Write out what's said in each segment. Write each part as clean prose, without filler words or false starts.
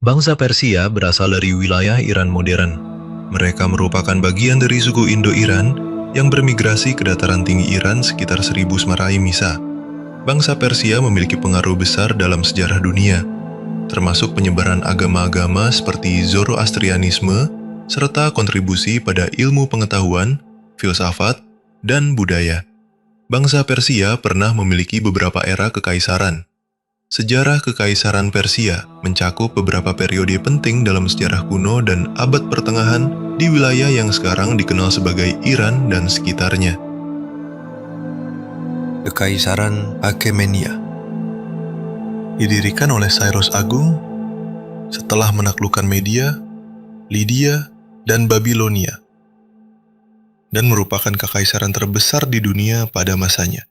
Bangsa Persia berasal dari wilayah Iran modern. Mereka merupakan bagian dari suku Indo-Iran yang bermigrasi ke dataran tinggi Iran sekitar 1000 Smarai Misa. Bangsa Persia memiliki pengaruh besar dalam sejarah dunia, termasuk penyebaran agama-agama seperti Zoroastrianisme, serta kontribusi pada ilmu pengetahuan, filsafat, dan budaya. Bangsa Persia pernah memiliki beberapa era kekaisaran. Sejarah Kekaisaran Persia mencakup beberapa periode penting dalam sejarah kuno dan abad pertengahan di wilayah yang sekarang dikenal sebagai Iran dan sekitarnya. Kekaisaran Achaemenida didirikan oleh Cyrus Agung setelah menaklukkan Media, Lydia, dan Babilonia, dan merupakan kekaisaran terbesar di dunia pada masanya.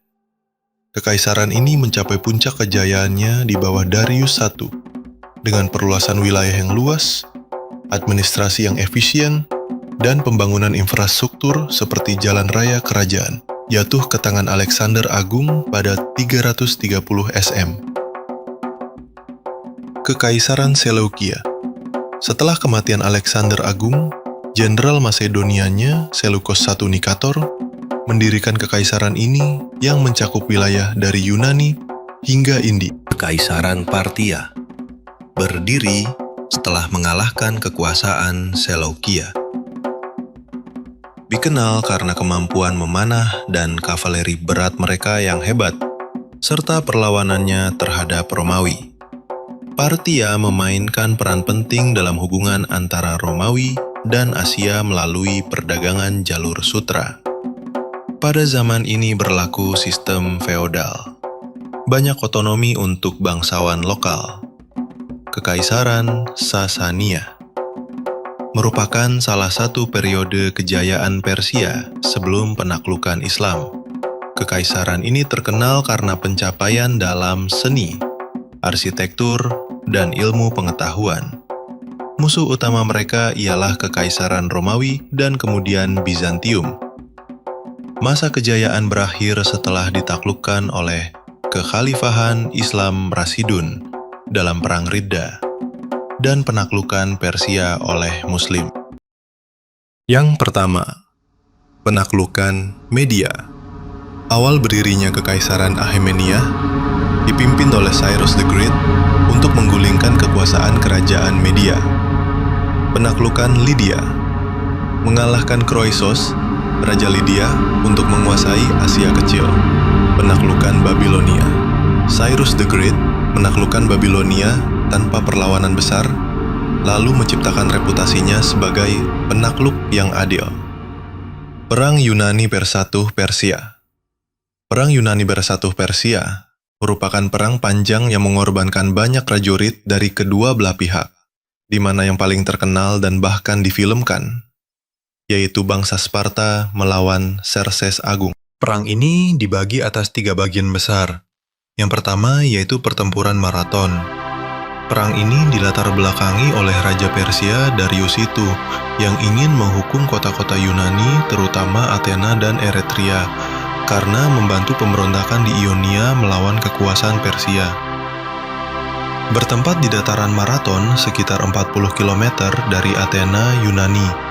Kekaisaran ini mencapai puncak kejayaannya di bawah Darius I dengan perluasan wilayah yang luas, administrasi yang efisien, dan pembangunan infrastruktur seperti jalan raya kerajaan, jatuh ke tangan Alexander Agung pada 330 SM. Kekaisaran Seleukia. Setelah kematian Alexander Agung, Jenderal Macedonianya Seleucus I Nikator mendirikan kekaisaran ini yang mencakup wilayah dari Yunani hingga India. Kekaisaran Parthia berdiri setelah mengalahkan kekuasaan Seleukia. Dikenal karena kemampuan memanah dan kavaleri berat mereka yang hebat, serta perlawanannya terhadap Romawi. Parthia memainkan peran penting dalam hubungan antara Romawi dan Asia melalui perdagangan jalur sutra. Pada zaman ini berlaku sistem feodal. Banyak otonomi untuk bangsawan lokal. Kekaisaran Sasania merupakan salah satu periode kejayaan Persia sebelum penaklukan Islam. Kekaisaran ini terkenal karena pencapaian dalam seni, arsitektur, dan ilmu pengetahuan. Musuh utama mereka ialah Kekaisaran Romawi dan kemudian Bizantium. Masa kejayaan berakhir setelah ditaklukkan oleh Kekhalifahan Islam Rasidun dalam Perang Ridda dan penaklukan Persia oleh Muslim. Yang pertama, penaklukan Media. Awal berdirinya Kekaisaran Achaemenida dipimpin oleh Cyrus the Great untuk menggulingkan kekuasaan kerajaan Media. Penaklukan Lydia mengalahkan Croesus, Raja Lydia, untuk menguasai Asia Kecil. Penaklukan Babilonia. Cyrus the Great menaklukkan Babilonia tanpa perlawanan besar, lalu menciptakan reputasinya sebagai penakluk yang adil. Perang Yunani Bersatu Persia. Perang Yunani Bersatu Persia merupakan perang panjang yang mengorbankan banyak prajurit dari kedua belah pihak, di mana yang paling terkenal dan bahkan difilmkan yaitu bangsa Sparta melawan Xerxes Agung. Perang ini dibagi atas 3 bagian besar. Yang pertama yaitu pertempuran Marathon. Perang ini dilatar belakangi oleh Raja Persia Darius itu yang ingin menghukum kota-kota Yunani terutama Athena dan Eretria karena membantu pemberontakan di Ionia melawan kekuasaan Persia. Bertempat di dataran Marathon sekitar 40 km dari Athena, Yunani.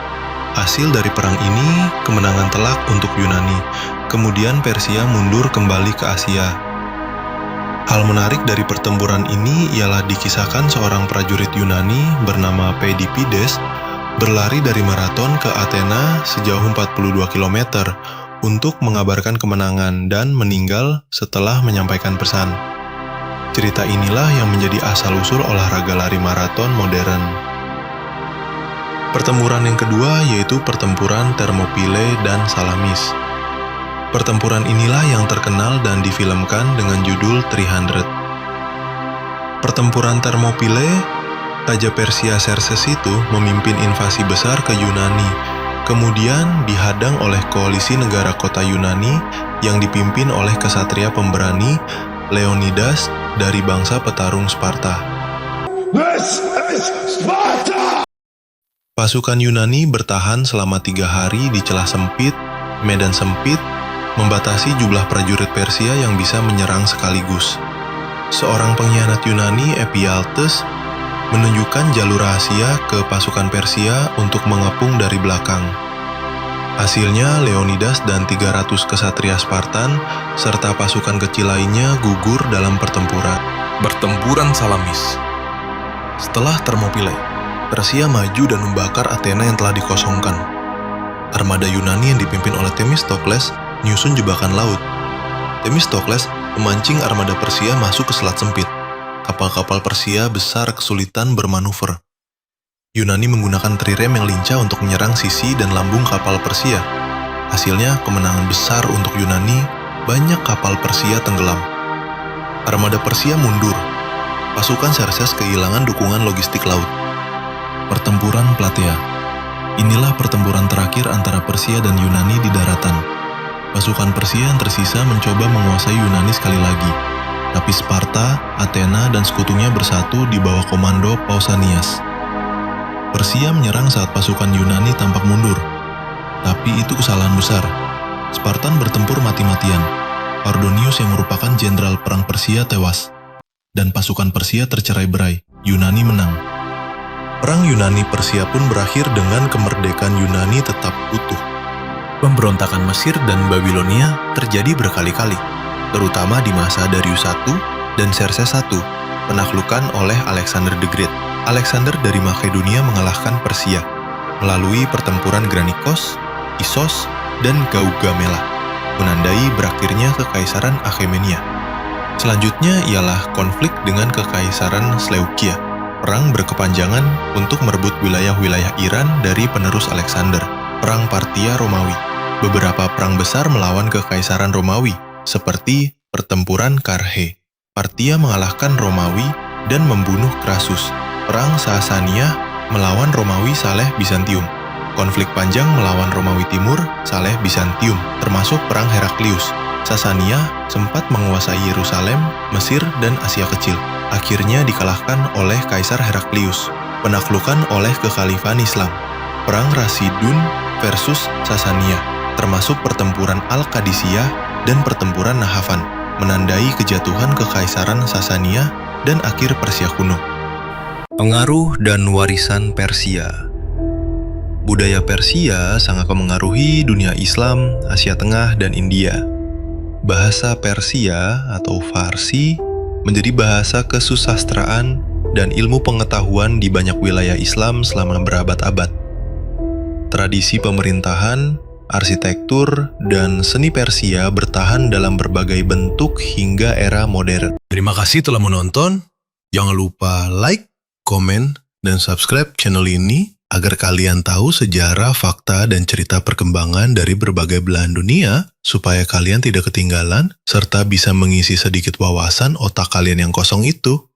Hasil dari perang ini, kemenangan telak untuk Yunani. Kemudian Persia mundur kembali ke Asia. Hal menarik dari pertempuran ini ialah dikisahkan seorang prajurit Yunani bernama Peidipides berlari dari Marathon ke Athena sejauh 42 km untuk mengabarkan kemenangan dan meninggal setelah menyampaikan pesan. Cerita inilah yang menjadi asal-usul olahraga lari maraton modern. Pertempuran yang kedua yaitu pertempuran Thermopylae dan Salamis. Pertempuran inilah yang terkenal dan difilmkan dengan judul 300. Pertempuran Thermopylae, Raja Persia Xerxes itu memimpin invasi besar ke Yunani, kemudian dihadang oleh koalisi negara kota Yunani yang dipimpin oleh kesatria pemberani Leonidas dari bangsa petarung Sparta. This is Sparta! Pasukan Yunani bertahan selama 3 hari di celah sempit, medan sempit, membatasi jumlah prajurit Persia yang bisa menyerang sekaligus. Seorang pengkhianat Yunani, Ephialtes, menunjukkan jalur rahasia ke pasukan Persia untuk mengepung dari belakang. Hasilnya, Leonidas dan 300 kesatria Spartan serta pasukan kecil lainnya gugur dalam pertempuran. Pertempuran Salamis. Setelah Thermopylae, Persia maju dan membakar Athena yang telah dikosongkan. Armada Yunani yang dipimpin oleh Themistokles menyusun jebakan laut. Themistokles memancing armada Persia masuk ke selat sempit. Kapal-kapal Persia besar kesulitan bermanuver. Yunani menggunakan trirem yang lincah untuk menyerang sisi dan lambung kapal Persia. Hasilnya kemenangan besar untuk Yunani, banyak kapal Persia tenggelam. Armada Persia mundur. Pasukan Xerxes kehilangan dukungan logistik laut. Pertempuran Plataea. Inilah pertempuran terakhir antara Persia dan Yunani di daratan. Pasukan Persia yang tersisa mencoba menguasai Yunani sekali lagi. Tapi Sparta, Athena, dan sekutunya bersatu di bawah komando Pausanias. Persia menyerang saat pasukan Yunani tampak mundur. Tapi itu kesalahan besar. Spartan bertempur mati-matian. Mardonius yang merupakan jenderal perang Persia tewas. Dan pasukan Persia tercerai-berai. Yunani menang. Perang Yunani-Persia pun berakhir dengan kemerdekaan Yunani tetap utuh. Pemberontakan Mesir dan Babilonia terjadi berkali-kali, terutama di masa Darius I dan Xerxes I, penaklukan oleh Alexander the Great. Alexander dari Makedonia mengalahkan Persia melalui pertempuran Granikos, Issos, dan Gaugamela, menandai berakhirnya Kekaisaran Achaemenia. Selanjutnya ialah konflik dengan Kekaisaran Seleukia. Perang berkepanjangan untuk merebut wilayah-wilayah Iran dari penerus Alexander. Perang Parthia Romawi. Beberapa perang besar melawan Kekaisaran Romawi, seperti pertempuran Karrhe. Parthia mengalahkan Romawi dan membunuh Crassus. Perang Sasania melawan Romawi Saleh Bizantium. Konflik panjang melawan Romawi Timur, Saleh Bizantium, termasuk Perang Heraklius. Sasania sempat menguasai Yerusalem, Mesir, dan Asia Kecil. Akhirnya dikalahkan oleh Kaisar Heraklius. Penaklukan oleh Kekhalifan Islam. Perang Rasidun versus Sasania, termasuk pertempuran Al-Qadisiyah dan pertempuran Nahavan, menandai kejatuhan Kekaisaran Sasania dan akhir Persia kuno. Pengaruh dan warisan Persia. Budaya Persia sangat memengaruhi dunia Islam, Asia Tengah, dan India. Bahasa Persia atau Farsi menjadi bahasa kesusastraan dan ilmu pengetahuan di banyak wilayah Islam selama berabad-abad. Tradisi pemerintahan, arsitektur, dan seni Persia bertahan dalam berbagai bentuk hingga era modern. Terima kasih telah menonton. Jangan lupa like, komen, dan subscribe channel ini agar kalian tahu sejarah, fakta, dan cerita perkembangan dari berbagai belahan dunia supaya kalian tidak ketinggalan serta bisa mengisi sedikit wawasan otak kalian yang kosong itu.